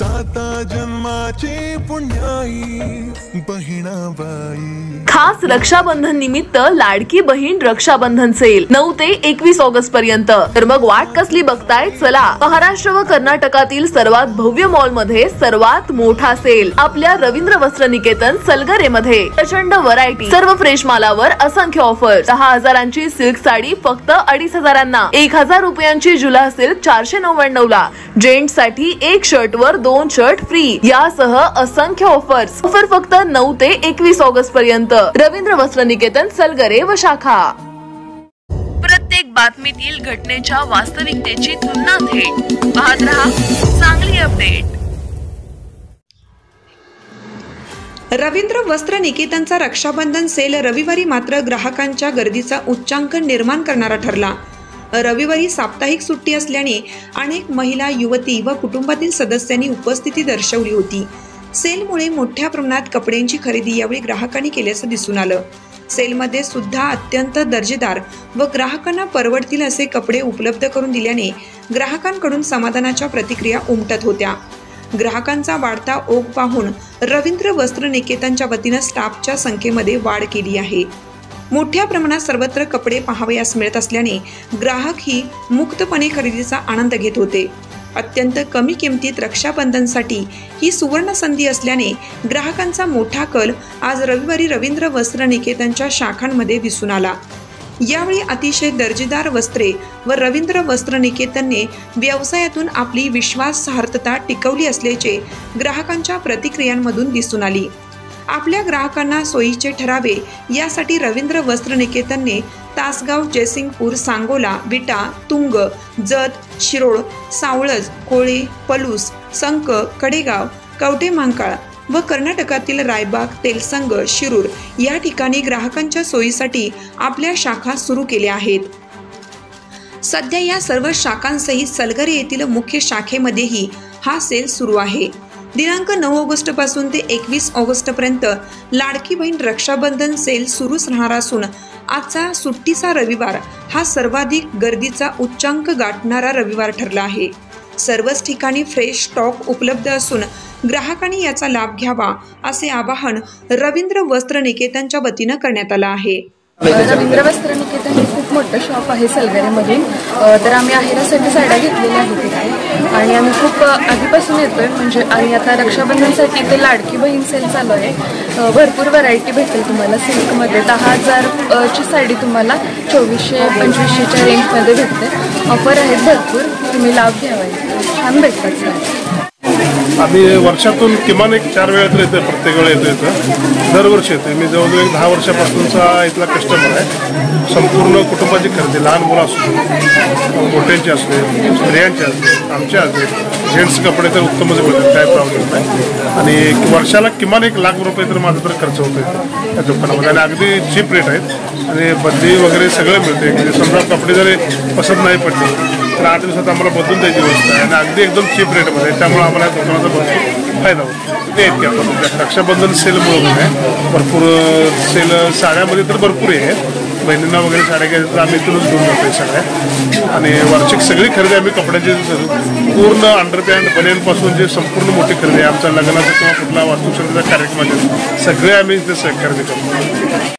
साता जन्माची पुण्याई बहिणाबाई। खास रक्षाबंधन निमित्त लाडकी बहीण रक्षाबंधन सेल 9 ते 21 ऑगस्ट पर्यंत। तर मग वाट कसली बघताय, चला महाराष्ट्र व कर्नाटकातील सर्वात भव्य मॉल मध्ये सर्वात मोठा सेल आपल्या रवींद्र वस्त्र निकेतन सलगरे मध्ये। प्रचंड व्हरायटी, सर्व फ्रेश मालावर असंख्य ऑफर। 10,000ची सिल्क साडी फक्त 2,500, 1,000 रुपयांची जुला सिल्क 499 ला, जेंट्स साठी 1 शर्ट वर 2 शर्ट फ्री, यासह असंख्य ऑफर्स। ऑफर फक्त 9 ते 21 ऑगस्ट पर्यंत। रवींद्र वस्त्र निकेतन सलगरे व शाखा। प्रत्येक बातमीतील घटनेच्या वास्तविकतेची तुलना थेट पाहत रहा चांगली अपडेट। रवींद्र वस्त्र निकेतनचा रक्षाबंधन सेल रविवारी मात्र ग्राहकांच्या गर्दीचा उच्चांक निर्माण करणारा ठरला। रविवारी साप्ताहिक सुट्टी असल्याने अनेक महिला, युवती व कुटुंबातील सदस्यांनी उपस्थिती दर्शवली होती। सेलमुळे मोठ्या प्रमाणात कपड्यांची खरेदी यावेळी ग्राहकांनी केल्याचं दिसून आलं। सेलमध्ये सुद्धा अत्यंत दर्जेदार व ग्राहकांना परवडतील असे कपडे उपलब्ध करून दिल्याने ग्राहकांकडून समाधानाच्या प्रतिक्रिया उमटत होत्या। ग्राहकांचा वाढता ओघ पाहून रवींद्र वस्त्र निकेतनच्या वतीनं स्टाफच्या संख्येमध्ये वाढ केली आहे। मोठ्या प्रमाणात सर्वत्र कपडे पाहावयास मिळत असल्याने ग्राहकही मुक्तपणे खरेदीचा आनंद घेत होते। अत्यंत कमी किमतीत रक्षाबंधनसाठी ही सुवर्ण संधी असल्याने ग्राहकांचा मोठा कल आज रविवारी रवींद्र वस्त्र निकेतनच्या शाखांमध्ये दिसून आला। यावेळी अतिशय दर्जेदार वस्त्रे व रवींद्र वस्त्र निकेतनने व्यवसायातून आपली विश्वासार्हता टिकवली असल्याचे ग्राहकांच्या प्रतिक्रियांमधून दिसून आली। आपल्या ग्राहकांना सोयीचे ठरावे यासाठी रवींद्र वस्त्र निकेतनने तासगाव, जयसिंगपूर, सांगोला, विटा, तुंग, जत, शिरोळ, सावळज, कोळे, पलूस, संक, कडेगाव, कवठेमहांकाळ व कर्नाटकातील रायबाग, तेलसंग, शिरूर या ठिकाणी ग्राहकांच्या सोयीसाठी आपल्या शाखा सुरू केल्या आहेत। सध्या या सर्व शाखांसहित सलगरे येथील मुख्य शाखेमध्येही हा सेल सुरू आहे। दिनांक 9 ऑगस्ट पासून ते 21 ऑगस्ट पर्यंत लाडकी बहीण रक्षाबंधन सेल सुरूच राहणार असून आजचा सुट्टीचा रविवार हा सर्वाधिक गर्दीचा उच्चांक गाठणारा रविवार ठरला आहे। सर्वच ठिकाणी फ्रेश स्टॉक उपलब्ध असून ग्राहकांनी याचा लाभ घ्यावा असे आवाहन रवींद्र वस्त्र निकेतनच्या वतीनं करण्यात आलं आहे। रवींद्र वस्त्र निकेतन हे खूप मोठं शॉप आहे सलगरेमधून। तर आम्ही आहेरासाठी साड्या घेतलेल्या आहेत तिथे आणि आम्ही खूप आधीपासून येतोय म्हणजे आणि आता रक्षाबंधनसाठी ते लाडकी बहीण सेल चालू आहे। भरपूर व्हरायटी भेटेल तुम्हाला सिल्कमध्ये। 10,000 ची साडी तुम्हाला 2400-2500च्या रेंजमध्ये भेटते। ऑफर आहेत भरपूर, तुम्ही लाभ घ्यावा, छान भेटतात। आम्ही वर्षातून किमान 4 वेळा तर येतो, प्रत्येक वेळा येतो दरवर्षी येतो। मी जवळजवळ 10 वर्षापासूनचा इथला कस्टमर आहे। संपूर्ण कुटुंबाची खरेदी, लहान मुलं असू, मोठ्यांची असू, स्त्रियांची असू, आमच्या असू, जेंट्स कपडे तर उत्तमच मिळतात, काय प्रॉब्लेम नाही। आणि वर्षाला किमान 1 लाख रुपये तर माझा तर खर्च होतो या दुकानामध्ये आणि अगदी चीप रेट आहेत आणि बदली वगैरे सगळं मिळते। समजा कपडे जरी पसंत नाही पडले तर 8 दिवसात आम्हाला बदलून द्यायची व्यवस्था आहे आणि अगदी एकदम चीप रेटमध्ये, त्यामुळे आम्हाला दुकानाचा भरपूर फायदा होतो। ते आहेत की आपण रक्षाबंधन सेल म्हणून भरपूर सेल साड्यामध्ये तर भरपूर आहे। बहिणींना वगैरे साड्या घ्यायचं आम्ही इथूनच घेऊन जातो सगळ्या आणि वार्षिक सगळी खरेदी आम्ही कपड्याची पूर्ण अंडरपॅन्ट बनियनपासून जे संपूर्ण मोठी खरेदी आहे आमच्या लग्नाचा किंवा कुठला वास्तुशांतीचा कार्यक्रम आहे सगळे आम्ही इथे खरेदी करतो।